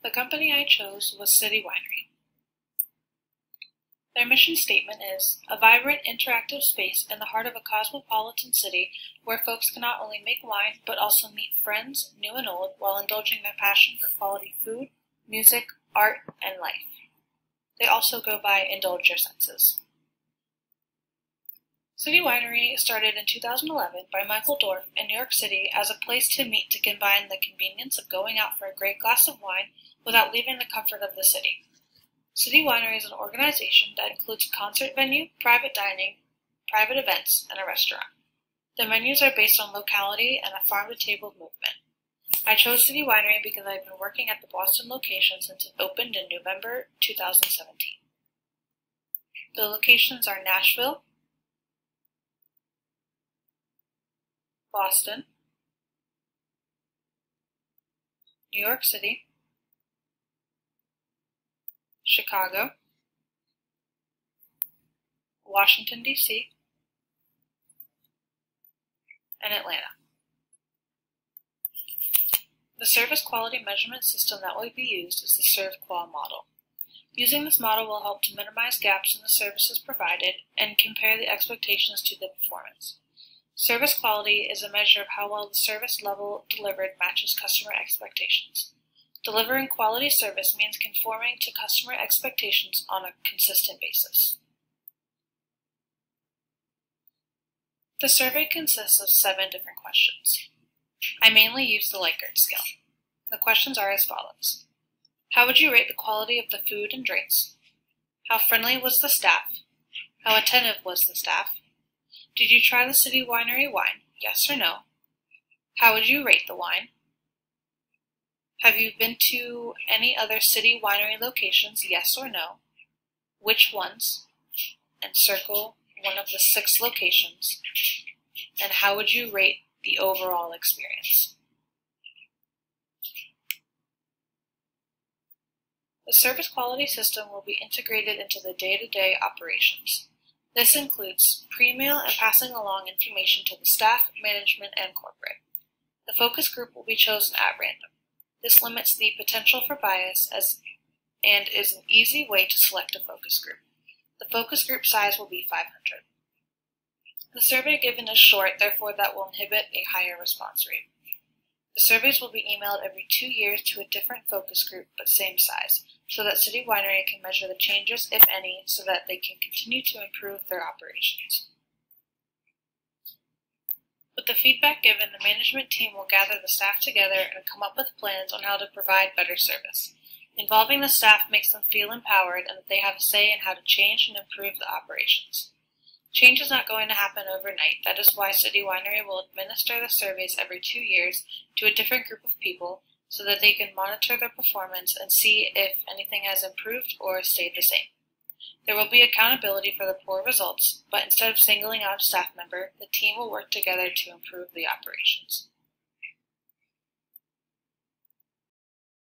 The company I chose was City Winery. Their mission statement is, a vibrant, interactive space in the heart of a cosmopolitan city where folks can not only make wine, but also meet friends, new and old, while indulging their passion for quality food, music, art, and life. They also go by Indulge Your Senses. City Winery started in 2011 by Michael Dorff in New York City as a place to meet to combine the convenience of going out for a great glass of wine without leaving the comfort of the city. City Winery is an organization that includes a concert venue, private dining, private events, and a restaurant. The menus are based on locality and a farm-to-table movement. I chose City Winery because I've been working at the Boston location since it opened in November 2017. The locations are Nashville, Boston, New York City, Chicago, Washington, D.C., and Atlanta. The service quality measurement system that will be used is the ServQual model. Using this model will help to minimize gaps in the services provided and compare the expectations to the performance. Service quality is a measure of how well the service level delivered matches customer expectations. Delivering quality service means conforming to customer expectations on a consistent basis. The survey consists of 7 different questions. I mainly use the Likert scale. The questions are as follows. How would you rate the quality of the food and drinks? How friendly was the staff? How attentive was the staff? Did you try the City Winery wine? Yes or no? How would you rate the wine? Have you been to any other City Winery locations? Yes or no? Which ones? And circle one of the 6 locations. And how would you rate the overall experience? The service quality system will be integrated into the day-to-day operations. This includes pre-meal and passing along information to the staff, management, and corporate. The focus group will be chosen at random. This limits the potential for bias and is an easy way to select a focus group. The focus group size will be 500. The survey given is short, therefore that will inhibit a higher response rate. The surveys will be emailed every 2 years to a different focus group but same size, so that City Winery can measure the changes, if any, so that they can continue to improve their operations. With the feedback given, the management team will gather the staff together and come up with plans on how to provide better service. Involving the staff makes them feel empowered and that they have a say in how to change and improve the operations. Change is not going to happen overnight. That is why City Winery will administer the surveys every 2 years to a different group of people so that they can monitor their performance and see if anything has improved or stayed the same. There will be accountability for the poor results, but instead of singling out a staff member, the team will work together to improve the operations.